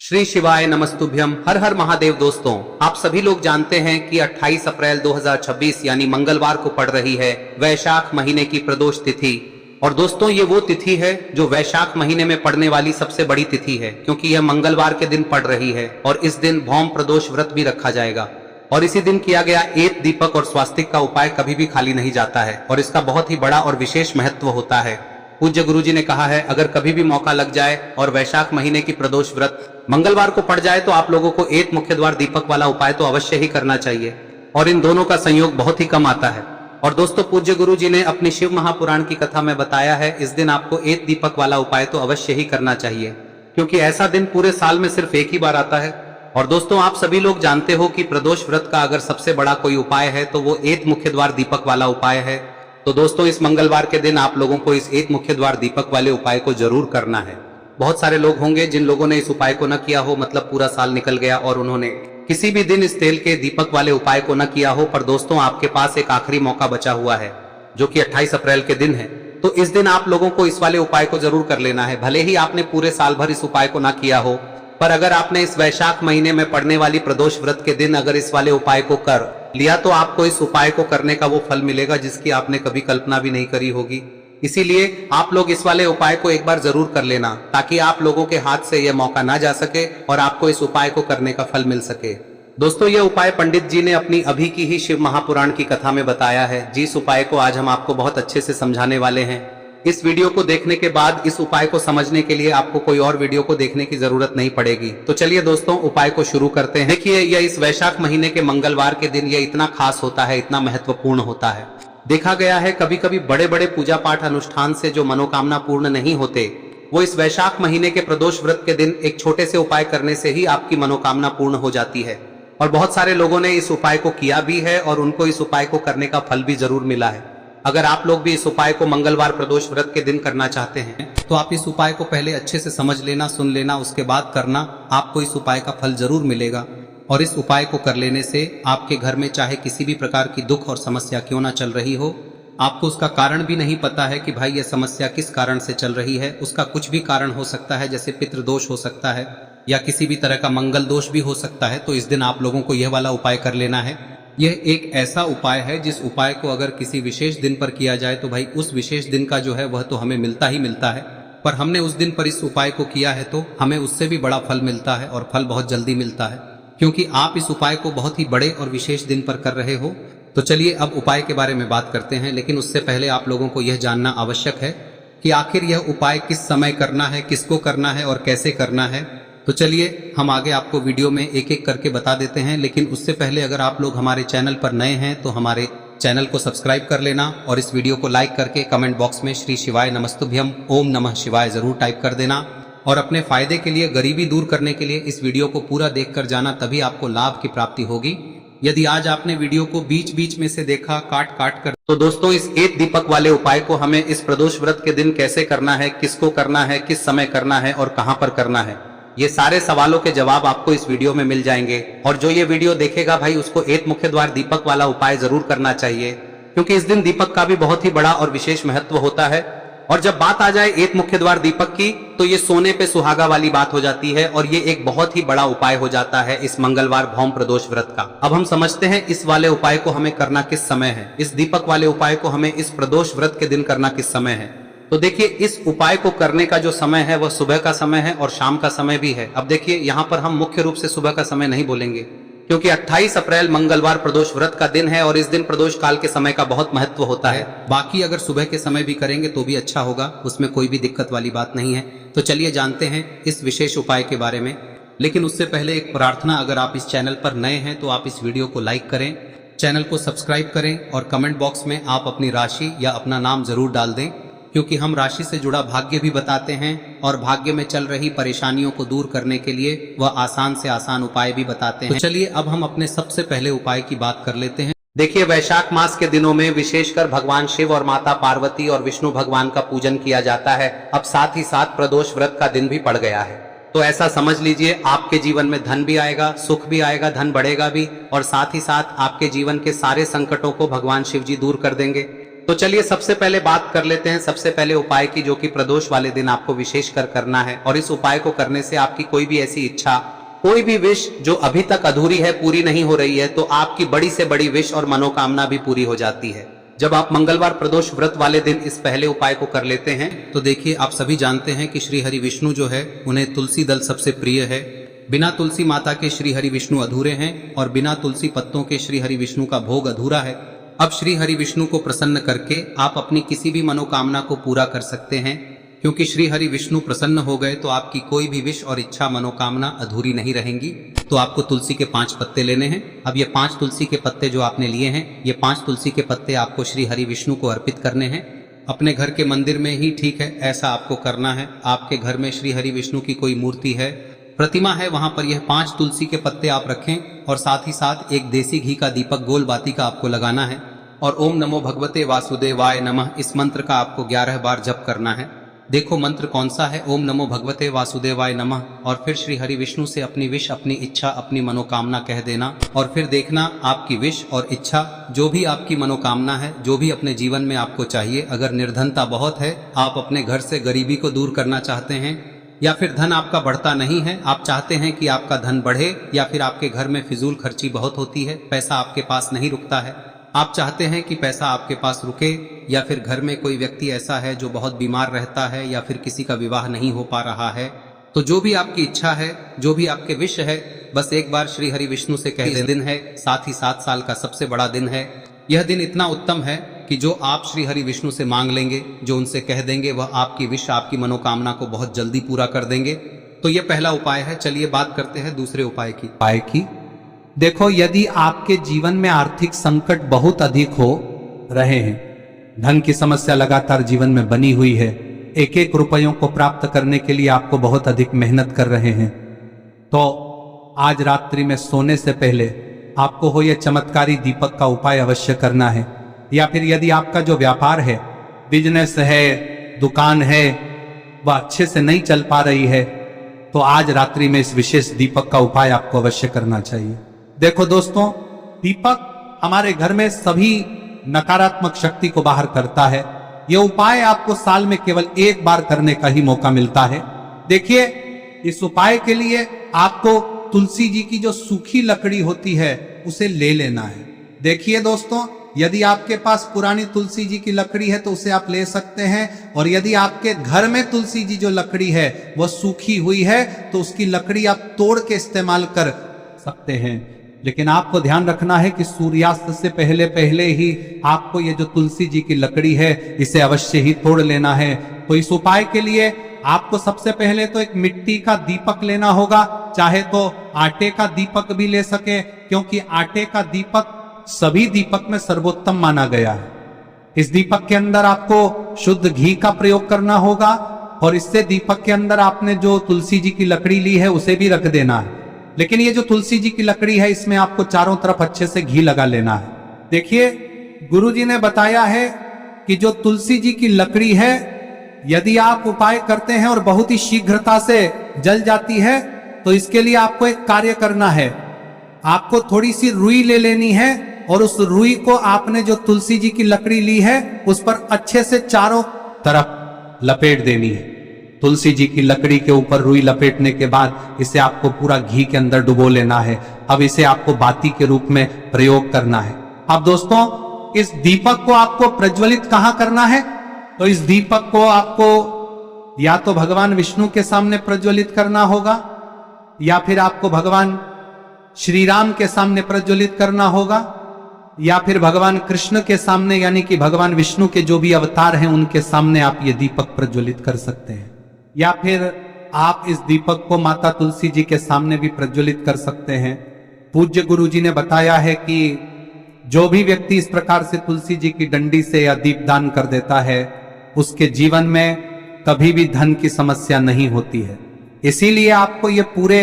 श्री शिवाय नमस्तुभ्यम। हर हर महादेव। दोस्तों, आप सभी लोग जानते हैं कि 28 अप्रैल 2026 यानी मंगलवार को पड़ रही है वैशाख महीने की प्रदोष तिथि। और दोस्तों, ये वो तिथि है जो वैशाख महीने में पड़ने वाली सबसे बड़ी तिथि है, क्योंकि यह मंगलवार के दिन पड़ रही है और इस दिन भौम प्रदोष व्रत भी रखा जाएगा। और इसी दिन किया गया एक दीपक और स्वास्तिक का उपाय कभी भी खाली नहीं जाता है और इसका बहुत ही बड़ा और विशेष महत्व होता है। पूज्य गुरु जी ने कहा है, अगर कभी भी मौका लग जाए और वैशाख महीने की प्रदोष व्रत मंगलवार को पड़ जाए तो आप लोगों को एक मुख्य द्वार दीपक वाला उपाय तो अवश्य ही करना चाहिए। और इन दोनों का संयोग बहुत ही कम आता है। और दोस्तों, पूज्य गुरु जी ने अपनी शिव महापुराण की कथा में बताया है, इस दिन आपको एक दीपक वाला उपाय तो अवश्य ही करना चाहिए, क्योंकि ऐसा दिन पूरे साल में सिर्फ एक ही बार आता है। और दोस्तों, आप सभी लोग जानते हो कि प्रदोष व्रत का अगर सबसे बड़ा कोई उपाय है तो वो एक मुख्य द्वार दीपक वाला उपाय है। तो दोस्तों, इस मंगलवार के दिन आप लोगों को इस एक मुख्य द्वार दीपक वाले उपाय को जरूर करना है। बहुत सारे लोग होंगे जिन लोगों ने इस उपाय को न किया हो, मतलब पूरा साल निकल गया और उन्होंने किसी भी दिन इस तेल के दीपक वाले उपाय को न किया हो। पर दोस्तों, आपके पास एक आखिरी मौका बचा हुआ है, जो कि 28 अप्रैल के दिन है। तो इस दिन आप लोगों को इस वाले उपाय को जरूर कर लेना है। भले ही आपने पूरे साल भर इस उपाय को ना किया हो, पर अगर आपने इस वैशाख महीने में पड़ने वाली प्रदोष व्रत के दिन अगर इस वाले उपाय को कर लिया तो आपको इस उपाय को करने का वो फल मिलेगा जिसकी आपने कभी कल्पना भी नहीं करी होगी। इसीलिए आप लोग इस वाले उपाय को एक बार जरूर कर लेना, ताकि आप लोगों के हाथ से यह मौका ना जा सके और आपको इस उपाय को करने का फल मिल सके। दोस्तों, यह उपाय पंडित जी ने अपनी अभी की ही शिव महापुराण की कथा में बताया है, जिस उपाय को आज हम आपको बहुत अच्छे से समझाने वाले हैं। इस वीडियो को देखने के बाद इस उपाय को समझने के लिए आपको कोई और वीडियो को देखने की जरूरत नहीं पड़ेगी। तो चलिए दोस्तों, उपाय को शुरू करते हैं। देखिए, यह इस वैशाख महीने के मंगलवार के दिन यह इतना खास होता है, इतना महत्वपूर्ण होता है। देखा गया है कभी कभी बड़े बड़े पूजा पाठ अनुष्ठान से जो मनोकामना पूर्ण नहीं होते, वो इस वैशाख महीने के प्रदोष व्रत के दिन एक छोटे से उपाय करने से ही आपकी मनोकामना पूर्ण हो जाती है। और बहुत सारे लोगों ने इस उपाय को किया भी है और उनको इस उपाय को करने का फल भी जरूर मिला है। अगर आप लोग भी इस उपाय को मंगलवार प्रदोष व्रत के दिन करना चाहते हैं तो आप इस उपाय को पहले अच्छे से समझ लेना, सुन लेना, उसके बाद करना। आपको इस उपाय का फल जरूर मिलेगा। और इस उपाय को कर लेने से आपके घर में चाहे किसी भी प्रकार की दुख और समस्या क्यों ना चल रही हो, आपको उसका कारण भी नहीं पता है कि भाई यह समस्या किस कारण से चल रही है, उसका कुछ भी कारण हो सकता है, जैसे पितृदोष हो सकता है या किसी भी तरह का मंगल दोष भी हो सकता है। तो इस दिन आप लोगों को यह वाला उपाय कर लेना है। यह एक ऐसा उपाय है जिस उपाय को अगर किसी विशेष दिन पर किया जाए तो भाई उस विशेष दिन का जो है वह तो हमें मिलता ही मिलता है, पर हमने उस दिन पर इस उपाय को किया है तो हमें उससे भी बड़ा फल मिलता है और फल बहुत जल्दी मिलता है, क्योंकि आप इस उपाय को बहुत ही बड़े और विशेष दिन पर कर रहे हो। तो चलिए अब उपाय के बारे में बात करते हैं, लेकिन उससे पहले आप लोगों को यह जानना आवश्यक है कि आखिर यह उपाय किस समय करना है, किसको करना है और कैसे करना है। तो चलिए हम आगे आपको वीडियो में एक एक करके बता देते हैं, लेकिन उससे पहले अगर आप लोग हमारे चैनल पर नए हैं तो हमारे चैनल को सब्सक्राइब कर लेना और इस वीडियो को लाइक करके कमेंट बॉक्स में श्री शिवाय नमस्तुभ्यम ओम नमः शिवाय जरूर टाइप कर देना। और अपने फायदे के लिए, गरीबी दूर करने के लिए इस वीडियो को पूरा देखकर जाना, तभी आपको लाभ की प्राप्ति होगी। यदि आज आपने वीडियो को बीच बीच में से देखा काट काट कर, तो दोस्तों इस एक दीपक वाले उपाय को हमें इस प्रदोष व्रत के दिन कैसे करना है, किसको करना है, किस समय करना है और कहां पर करना है, ये सारे सवालों के जवाब आपको इस वीडियो में मिल जाएंगे। और जो ये वीडियो देखेगा भाई उसको एक मुख्य द्वार दीपक वाला उपाय जरूर करना चाहिए, क्योंकि इस दिन दीपक का भी बहुत ही बड़ा और विशेष महत्व होता है। और जब बात आ जाए एक मुख्य द्वार दीपक की, तो ये सोने पे सुहागा वाली बात हो जाती है और ये एक बहुत ही बड़ा उपाय हो जाता है इस मंगलवार भौम प्रदोष व्रत का। अब हम समझते हैं इस वाले उपाय को हमें करना किस समय है, इस दीपक वाले उपाय को हमें इस प्रदोष व्रत के दिन करना किस समय है। तो देखिए, इस उपाय को करने का जो समय है वह सुबह का समय है और शाम का समय भी है। अब देखिए, यहाँ पर हम मुख्य रूप से सुबह का समय नहीं बोलेंगे, क्योंकि 28 अप्रैल मंगलवार प्रदोष व्रत का दिन है और इस दिन प्रदोष काल के समय का बहुत महत्व होता है। बाकी अगर सुबह के समय भी करेंगे तो भी अच्छा होगा, उसमें कोई भी दिक्कत वाली बात नहीं है। तो चलिए जानते हैं इस विशेष उपाय के बारे में। लेकिन उससे पहले एक प्रार्थना, अगर आप इस चैनल पर नए हैं तो आप इस वीडियो को लाइक करें, चैनल को सब्सक्राइब करें और कमेंट बॉक्स में आप अपनी राशि या अपना नाम जरूर डाल दें, क्योंकि हम राशि से जुड़ा भाग्य भी बताते हैं और भाग्य में चल रही परेशानियों को दूर करने के लिए वह आसान से आसान उपाय भी बताते हैं। तो चलिए अब हम अपने सबसे पहले उपाय की बात कर लेते हैं। देखिए, वैशाख मास के दिनों में विशेषकर भगवान शिव और माता पार्वती और विष्णु भगवान का पूजन किया जाता है। अब साथ ही साथ प्रदोष व्रत का दिन भी पड़ गया है, तो ऐसा समझ लीजिए आपके जीवन में धन भी आएगा, सुख भी आएगा, धन बढ़ेगा भी, और साथ ही साथ आपके जीवन के सारे संकटों को भगवान शिव जी दूर कर देंगे। तो चलिए सबसे पहले बात कर लेते हैं सबसे पहले उपाय की, जो कि प्रदोष वाले दिन आपको विशेष कर करना है। और इस उपाय को करने से आपकी कोई भी ऐसी इच्छा, कोई भी विश जो अभी तक अधूरी है, पूरी नहीं हो रही है, तो आपकी बड़ी से बड़ी विश और मनोकामना भी पूरी हो जाती है जब आप मंगलवार प्रदोष व्रत वाले दिन इस पहले उपाय को कर लेते हैं। तो देखिए, आप सभी जानते हैं कि श्री हरि विष्णु जो है, उन्हें तुलसी दल सबसे प्रिय है। बिना तुलसी माता के श्री हरि विष्णु अधूरे हैं और बिना तुलसी पत्तों के श्री हरि विष्णु का भोग अधूरा है। अब श्री हरि विष्णु को प्रसन्न करके आप अपनी किसी भी मनोकामना को पूरा कर सकते हैं, क्योंकि श्री हरि विष्णु प्रसन्न हो गए तो आपकी कोई भी विश और इच्छा मनोकामना अधूरी नहीं रहेंगी। तो आपको तुलसी के 5 पत्ते लेने हैं। अब ये 5 तुलसी के पत्ते जो आपने लिए हैं, ये 5 तुलसी के पत्ते आपको श्री हरि विष्णु को अर्पित करने हैं। अपने घर के मंदिर में ही ठीक है, ऐसा आपको करना है। आपके घर में श्री हरि विष्णु की कोई मूर्ति है, प्रतिमा है, वहां पर यह 5 तुलसी के पत्ते आप रखें और साथ ही साथ एक देसी घी का दीपक गोल बाती का आपको लगाना है। और ओम नमो भगवते वासुदेवाय नमः इस मंत्र का आपको 11 बार जप करना है। देखो मंत्र कौन सा है, ओम नमो भगवते वासुदेवाय नमः। और फिर श्री हरि विष्णु से अपनी विश, अपनी इच्छा, अपनी मनोकामना कह देना। और फिर देखना आपकी विश और इच्छा, जो भी आपकी मनोकामना है, जो भी अपने जीवन में आपको चाहिए। अगर निर्धनता बहुत है, आप अपने घर से गरीबी को दूर करना चाहते हैं, या फिर धन आपका बढ़ता नहीं है, आप चाहते हैं कि आपका धन बढ़े, या फिर आपके घर में फिजूल खर्ची बहुत होती है, पैसा आपके पास नहीं रुकता है, आप चाहते हैं कि पैसा आपके पास रुके, या फिर घर में कोई व्यक्ति ऐसा है जो बहुत बीमार रहता है, या फिर किसी का विवाह नहीं हो पा रहा है, तो जो भी आपकी इच्छा है, जो भी आपके विश है, बस एक बार श्री हरि विष्णु से कह दें। दिन है, साथ ही 7 साल का सबसे बड़ा दिन है। यह दिन इतना उत्तम है कि जो आप श्री हरि विष्णु से मांग लेंगे, जो उनसे कह देंगे, वह आपकी विश, आपकी मनोकामना को बहुत जल्दी पूरा कर देंगे। तो यह पहला उपाय है। चलिए बात करते हैं दूसरे उपाय की। देखो, यदि आपके जीवन में आर्थिक संकट बहुत अधिक हो रहे हैं, धन की समस्या लगातार जीवन में बनी हुई है, एक एक रुपयों को प्राप्त करने के लिए आपको बहुत अधिक मेहनत कर रहे हैं, तो आज रात्रि में सोने से पहले आपको हो यह चमत्कारी दीपक का उपाय अवश्य करना है। या फिर यदि आपका जो व्यापार है, बिजनेस है, दुकान है, वह अच्छे से नहीं चल पा रही है, तो आज रात्रि में इस विशेष दीपक का उपाय आपको अवश्य करना चाहिए। देखो दोस्तों, दीपक हमारे घर में सभी नकारात्मक शक्ति को बाहर करता है। यह उपाय आपको साल में केवल 1 बार करने का ही मौका मिलता है। देखिए, इस उपाय के लिए आपको तुलसी जी की जो सूखी लकड़ी होती है उसे ले लेना है। देखिए दोस्तों, यदि आपके पास पुरानी तुलसी जी की लकड़ी है तो उसे आप ले सकते हैं, और यदि आपके घर में तुलसी जी जो लकड़ी है वह सूखी हुई है तो उसकी लकड़ी आप तोड़ के इस्तेमाल कर सकते हैं। लेकिन आपको ध्यान रखना है कि सूर्यास्त से पहले पहले ही आपको ये जो तुलसी जी की लकड़ी है इसे अवश्य ही तोड़ लेना है। तो इस उपाय के लिए आपको सबसे पहले तो एक मिट्टी का दीपक लेना होगा, चाहे तो आटे का दीपक भी ले सके, क्योंकि आटे का दीपक सभी दीपक में सर्वोत्तम माना गया है। इस दीपक के अंदर आपको शुद्ध घी का प्रयोग करना होगा, और इससे दीपक के अंदर आपने जो तुलसी जी की लकड़ी ली है उसे भी रख देना है। लेकिन ये जो तुलसी जी की लकड़ी है, इसमें आपको चारों तरफ अच्छे से घी लगा लेना है। देखिए, गुरु जी ने बताया है कि जो तुलसी जी की लकड़ी है, यदि आप उपाय करते हैं और बहुत ही शीघ्रता से जल जाती है, तो इसके लिए आपको एक कार्य करना है। आपको थोड़ी सी रुई ले लेनी है, और उस रुई को आपने जो तुलसी जी की लकड़ी ली है उस पर अच्छे से चारों तरफ लपेट देनी है। तुलसी जी की लकड़ी के ऊपर रुई लपेटने के बाद इसे आपको पूरा घी के अंदर डुबो लेना है। अब इसे आपको बाती के रूप में प्रयोग करना है। अब दोस्तों, इस दीपक को आपको प्रज्वलित कहां करना है? तो इस दीपक को आपको या तो भगवान विष्णु के सामने प्रज्वलित करना होगा, या फिर आपको भगवान श्री राम के सामने प्रज्वलित करना होगा, या फिर भगवान कृष्ण के सामने, यानी कि भगवान विष्णु के जो भी अवतार हैं उनके सामने आप ये दीपक प्रज्वलित कर सकते हैं। या फिर आप इस दीपक को माता तुलसी जी के सामने भी प्रज्वलित कर सकते हैं। पूज्य गुरु जी ने बताया है कि जो भी व्यक्ति इस प्रकार से तुलसी जी की डंडी से या दीपदान कर देता है, उसके जीवन में कभी भी धन की समस्या नहीं होती है। इसीलिए आपको ये पूरे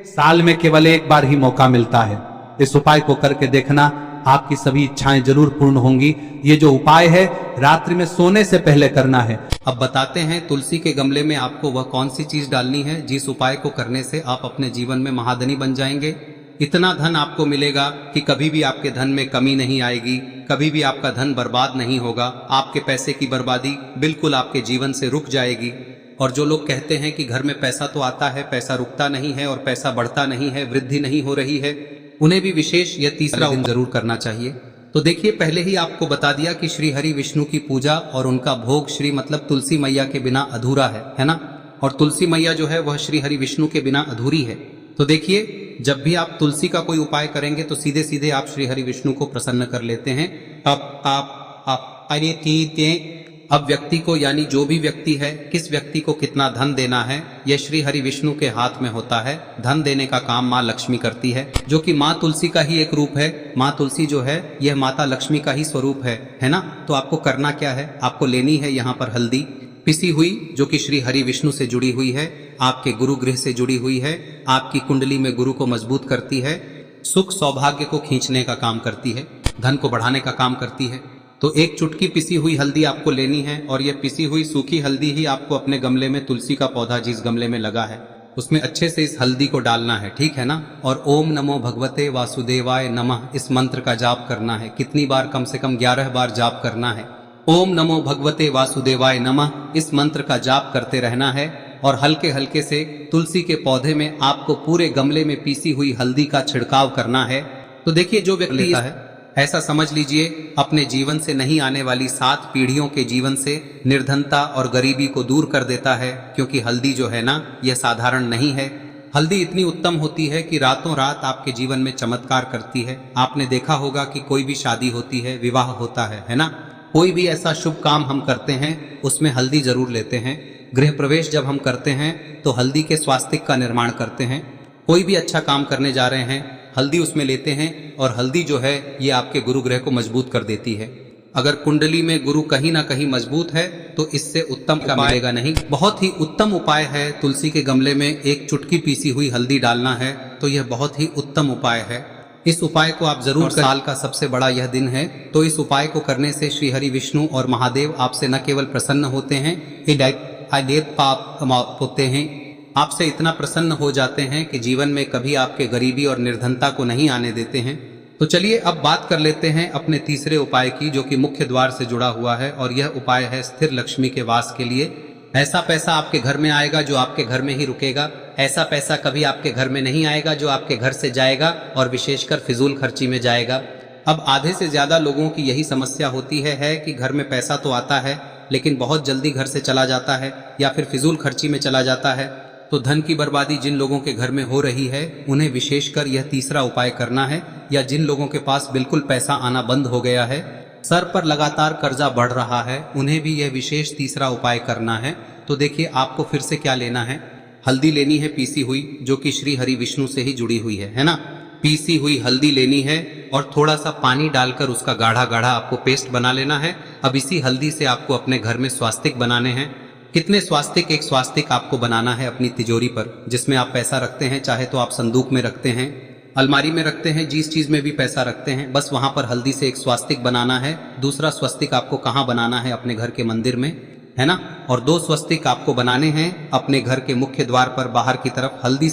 साल में केवल 1 बार ही मौका मिलता है। इस उपाय को करके देखना, आपकी सभी इच्छाएं जरूर पूर्ण होंगी। ये जो उपाय है रात्रि में सोने से पहले करना है। अब बताते हैं तुलसी के गमले में आपको वह कौन सी चीज डालनी है जिस उपाय को करने से आप अपने जीवन में महाधनी बन जाएंगे। इतना धन आपको मिलेगा कि कभी भी आपके धन में कमी नहीं आएगी, कभी भी आपका धन बर्बाद नहीं होगा। आपके पैसे की बर्बादी बिल्कुल आपके जीवन से रुक जाएगी। और जो लोग कहते हैं कि घर में पैसा तो आता है, पैसा रुकता नहीं है और पैसा बढ़ता नहीं है, वृद्धि नहीं हो रही है, उन्हें भी विशेष यह तीसरा दिन जरूर करना चाहिए। तो देखिए, पहले ही आपको बता दिया कि श्री हरि विष्णु की पूजा और उनका भोग श्री मतलब तुलसी मैया के बिना अधूरा है ना। और तुलसी मैया जो है वह श्री हरि विष्णु के बिना अधूरी है। तो देखिए, जब भी आप तुलसी का कोई उपाय करेंगे तो सीधे सीधे आप श्री हरि विष्णु को प्रसन्न कर लेते हैं। अब व्यक्ति को, यानी जो भी व्यक्ति है, किस व्यक्ति को कितना धन देना है, यह श्री हरि विष्णु के हाथ में होता है। धन देने का काम माँ लक्ष्मी करती है, जो कि माँ तुलसी का ही एक रूप है। माँ तुलसी जो है यह माता लक्ष्मी का ही स्वरूप है ना। तो आपको करना क्या है, आपको लेनी है यहाँ पर हल्दी पिसी हुई, जो कि श्री हरि विष्णु से जुड़ी हुई है, आपके गुरु गृह से जुड़ी हुई है, आपकी कुंडली में गुरु को मजबूत करती है, सुख सौभाग्य को खींचने का काम करती है, धन को बढ़ाने का काम करती है। तो एक चुटकी पिसी हुई हल्दी आपको लेनी है और यह पिसी हुई सूखी हल्दी ही आपको अपने गमले में, तुलसी का पौधा जिस गमले में लगा है उसमें अच्छे से इस हल्दी को डालना है, ठीक है ना। और ओम नमो भगवते वासुदेवाय नमः इस मंत्र का जाप करना है। कितनी बार? कम से कम 11 बार जाप करना है। ओम नमो भगवते वासुदेवाय नमः इस मंत्र का जाप करते रहना है। और हल्के हल्के से तुलसी के पौधे में आपको पूरे गमले में पीसी हुई हल्दी का छिड़काव करना है। तो देखिए, जो व्यक्ति लेता है, ऐसा समझ लीजिए अपने जीवन से नहीं आने वाली 7 पीढ़ियों के जीवन से निर्धनता और गरीबी को दूर कर देता है। क्योंकि हल्दी जो है ना, यह साधारण नहीं है। हल्दी इतनी उत्तम होती है कि रातों रात आपके जीवन में चमत्कार करती है। आपने देखा होगा कि कोई भी शादी होती है, विवाह होता है ना, कोई भी ऐसा शुभ काम हम करते हैं उसमें हल्दी जरूर लेते हैं। गृह प्रवेश जब हम करते हैं तो हल्दी के स्वास्तिक का निर्माण करते हैं। कोई भी अच्छा काम करने जा रहे हैं, हल्दी उसमें लेते हैं। और हल्दी जो है ये आपके गुरु ग्रह को मजबूत कर देती है। अगर कुंडली में गुरु कहीं ना कहीं मजबूत है तो इससे उत्तम का मिलेगा नहीं। बहुत ही उत्तम उपाय है, तुलसी के गमले में एक चुटकी पीसी हुई हल्दी डालना है। तो यह बहुत ही उत्तम उपाय है। इस उपाय को आप जरूर, साल का सबसे बड़ा यह दिन है, तो इस उपाय को करने से श्री हरि विष्णु और महादेव आपसे न केवल प्रसन्न होते हैं, होते हैं, आपसे इतना प्रसन्न हो जाते हैं कि जीवन में कभी आपके गरीबी और निर्धनता को नहीं आने देते हैं। तो चलिए अब बात कर लेते हैं अपने तीसरे उपाय की, जो कि मुख्य द्वार से जुड़ा हुआ है। और यह उपाय है स्थिर लक्ष्मी के वास के लिए। ऐसा पैसा आपके घर में आएगा जो आपके घर में ही रुकेगा। ऐसा पैसा कभी आपके घर में नहीं आएगा जो आपके घर से जाएगा और विशेषकर फिजूल खर्ची में जाएगा। अब आधे से ज्यादा लोगों की यही समस्या होती है कि घर में पैसा तो आता है लेकिन बहुत जल्दी घर से चला जाता है या फिर फिजूल खर्ची में चला जाता है। तो धन की बर्बादी जिन लोगों के घर में हो रही है उन्हें विशेषकर यह तीसरा उपाय करना है। या जिन लोगों के पास बिल्कुल पैसा आना बंद हो गया है, सर पर लगातार कर्जा बढ़ रहा है, उन्हें भी यह विशेष तीसरा उपाय करना है। तो देखिए, आपको फिर से क्या लेना है, हल्दी लेनी है पीसी हुई, जो कि श्री हरि विष्णु से ही जुड़ी हुई है ना। पीसी हुई हल्दी लेनी है और थोड़ा सा पानी डालकर उसका गाढ़ा गाढ़ा आपको पेस्ट बना लेना है। अब इसी हल्दी से आपको अपने घर में स्वास्तिक बनाने हैं। कितने स्वास्तिक? एक स्वास्तिक आपको बनाना है अपनी तिजोरी पर, जिसमें आप पैसा रखते हैं। चाहे तो आप संदूक में रखते हैं, अलमारी में रखते हैं, जिस चीज में भी पैसा रखते हैं, बस वहां पर हल्दी से एक स्वास्तिक बनाना है। दूसरा स्वस्तिक आपको कहाँ बनाना है? अपने घर के मंदिर में, है ना। और 2 स्वस्तिक आपको बनाने हैं अपने घर के मुख्य द्वार पर बाहर की तरफ। हल्दी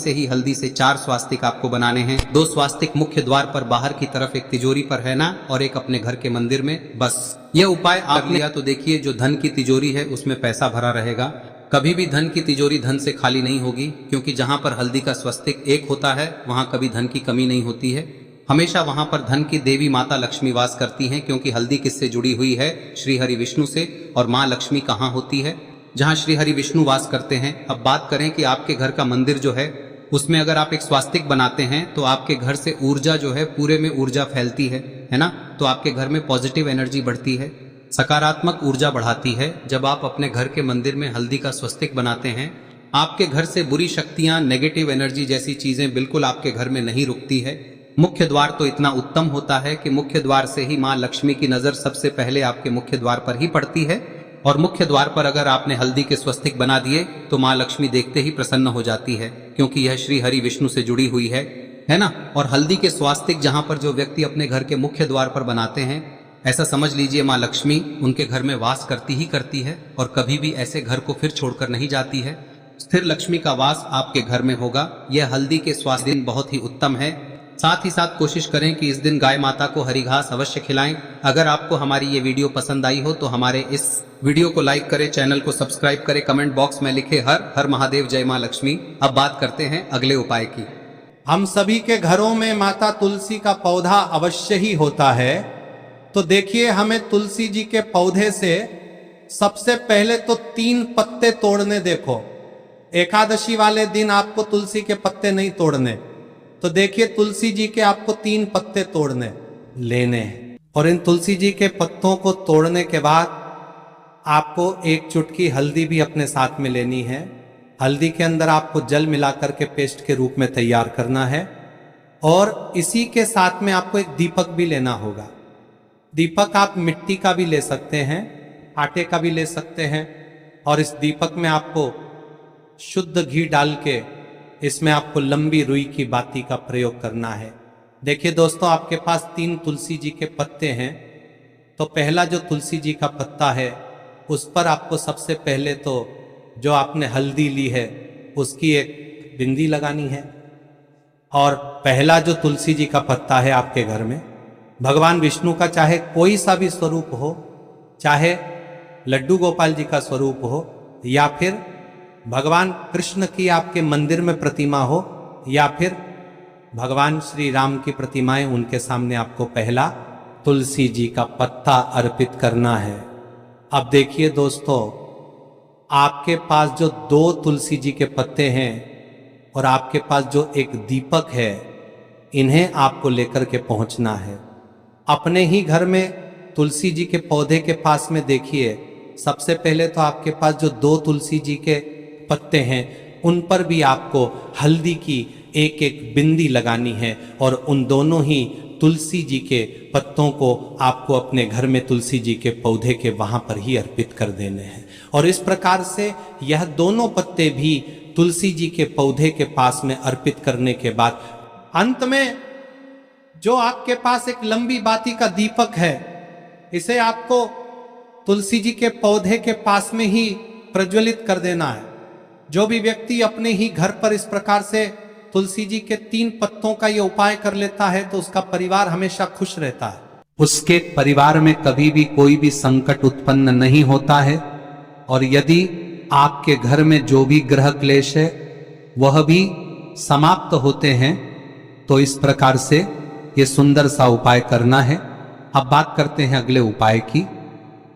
से 4 स्वास्तिक आपको बनाने हैं। 2 स्वास्तिक मुख्य द्वार पर बाहर की तरफ, एक तिजोरी पर, है ना, और एक अपने घर के मंदिर में। बस यह उपाय आप लिया तो देखिए, जो धन की तिजोरी है उसमें पैसा भरा रहेगा। कभी भी धन की तिजोरी धन से खाली नहीं होगी, क्योंकि जहां पर हल्दी का स्वस्तिक एक होता है वहां कभी धन की कमी नहीं होती है। हमेशा वहां पर धन की देवी माता लक्ष्मी वास करती हैं, क्योंकि हल्दी किससे जुड़ी हुई है? श्री हरि विष्णु से। और माँ लक्ष्मी कहाँ होती है? जहाँ श्री हरि विष्णु वास करते हैं। अब बात करें कि आपके घर का मंदिर जो है उसमें अगर आप एक स्वास्तिक बनाते हैं तो आपके घर से ऊर्जा जो है, पूरे में ऊर्जा फैलती है ना। तो आपके घर में पॉजिटिव एनर्जी बढ़ती है, सकारात्मक ऊर्जा बढ़ाती है। जब आप अपने घर के मंदिर में हल्दी का स्वस्तिक बनाते हैं, आपके घर से बुरी शक्तियां, नेगेटिव एनर्जी जैसी चीजें बिल्कुल आपके घर में नहीं रुकती है। मुख्य द्वार तो इतना उत्तम होता है कि मुख्य द्वार से ही माँ लक्ष्मी की नजर सबसे पहले आपके मुख्य द्वार पर ही पड़ती है। और मुख्य द्वार पर अगर आपने हल्दी के स्वस्तिक बना दिए तो माँ लक्ष्मी देखते ही प्रसन्न हो जाती है, क्योंकि यह श्री हरि विष्णु से जुड़ी हुई है ना। और हल्दी के स्वास्तिक जहां पर जो व्यक्ति अपने घर के मुख्य द्वार पर बनाते हैं, ऐसा समझ लीजिए माँ लक्ष्मी उनके घर में वास करती ही करती है और कभी भी ऐसे घर को फिर छोड़कर नहीं जाती है। स्थिर लक्ष्मी का वास आपके घर में होगा। यह हल्दी के स्वास्थ्य दिन बहुत ही उत्तम है। साथ ही साथ कोशिश करें कि इस दिन गाय माता को हरी घास अवश्य खिलाएं। अगर आपको हमारी ये वीडियो पसंद आई हो तो हमारे इस वीडियो को लाइक करें, चैनल को सब्सक्राइब करें, कमेंट बॉक्स में लिखे हर हर महादेव, जय मां लक्ष्मी। अब बात करते हैं अगले उपाय की। हम सभी के घरों में माता तुलसी का पौधा अवश्य ही होता है। तो देखिए, हमें तुलसी जी के पौधे से सबसे पहले तो 3 पत्ते तोड़ने। देखो, एकादशी वाले दिन आपको तुलसी के पत्ते नहीं तोड़ने। तो देखिए, तुलसी जी के आपको 3 पत्ते तोड़ने लेने हैं। और इन तुलसी जी के पत्तों को तोड़ने के बाद आपको 1 चुटकी हल्दी भी अपने साथ में लेनी है। हल्दी के अंदर आपको जल मिलाकर के पेस्ट के रूप में तैयार करना है। और इसी के साथ में आपको एक दीपक भी लेना होगा। दीपक आप मिट्टी का भी ले सकते हैं, आटे का भी ले सकते हैं। और इस दीपक में आपको शुद्ध घी डाल के इसमें आपको लंबी रुई की बाती का प्रयोग करना है। देखिए दोस्तों, आपके पास 3 तुलसी जी के पत्ते हैं। तो पहला जो तुलसी जी का पत्ता है उस पर आपको सबसे पहले तो जो आपने हल्दी ली है उसकी एक बिंदी लगानी है। और पहला जो तुलसी जी का पत्ता है आपके घर में, भगवान विष्णु का चाहे कोई सा भी स्वरूप हो, चाहे लड्डू गोपाल जी का स्वरूप हो, या फिर भगवान कृष्ण की आपके मंदिर में प्रतिमा हो, या फिर भगवान श्री राम की प्रतिमाएं, उनके सामने आपको पहला तुलसी जी का पत्ता अर्पित करना है। अब देखिए दोस्तों, आपके पास जो 2 तुलसी जी के पत्ते हैं और आपके पास जो एक दीपक है, इन्हें आपको लेकर के पहुंचना है। अपने ही घर में तुलसी जी के पौधे के पास में देखिए, सबसे पहले तो आपके पास जो 2 तुलसी जी के पत्ते हैं उन पर भी आपको हल्दी की एक एक बिंदी लगानी है। और उन दोनों ही तुलसी जी के पत्तों को आपको अपने घर में तुलसी जी के पौधे के वहां पर ही अर्पित कर देने हैं। और इस प्रकार से यह दोनों पत्ते भी तुलसी जी के पौधे के पास में अर्पित करने के बाद अंत में जो आपके पास एक लंबी बाती का दीपक है, इसे आपको तुलसी जी के पौधे के पास में ही प्रज्वलित कर देना है। जो भी व्यक्ति अपने ही घर पर इस प्रकार से तुलसी जी के 3 पत्तों का ये उपाय कर लेता है तो उसका परिवार हमेशा खुश रहता है। उसके परिवार में कभी भी कोई भी संकट उत्पन्न नहीं होता है। और यदि आपके घर में जो भी ग्रह क्लेश है वह भी समाप्त होते हैं। तो इस प्रकार से ये सुंदर सा उपाय करना है। अब बात करते हैं अगले उपाय की।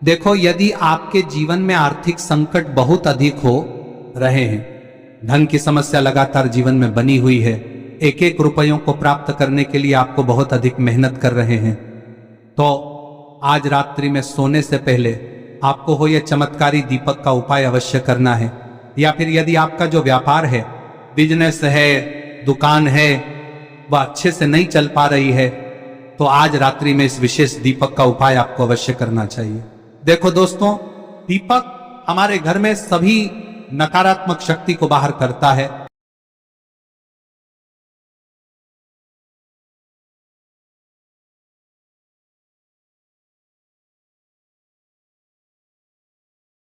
देखो, यदि आपके जीवन में आर्थिक संकट बहुत अधिक हो रहे हैं, धन की समस्या लगातार जीवन में बनी हुई है, एक एक रुपयों को प्राप्त करने के लिए आपको बहुत अधिक मेहनत कर रहे हैं, तो आज रात्रि में सोने से पहले आपको हो यह चमत्कारी दीपक का उपाय अवश्य करना है। या फिर यदि आपका जो व्यापार है, बिजनेस है, दुकान है, वह अच्छे से नहीं चल पा रही है, तो आज रात्रि में इस विशेष दीपक का उपाय आपको अवश्य करना चाहिए। देखो दोस्तों, दीपक हमारे घर में सभी नकारात्मक शक्ति को बाहर करता है।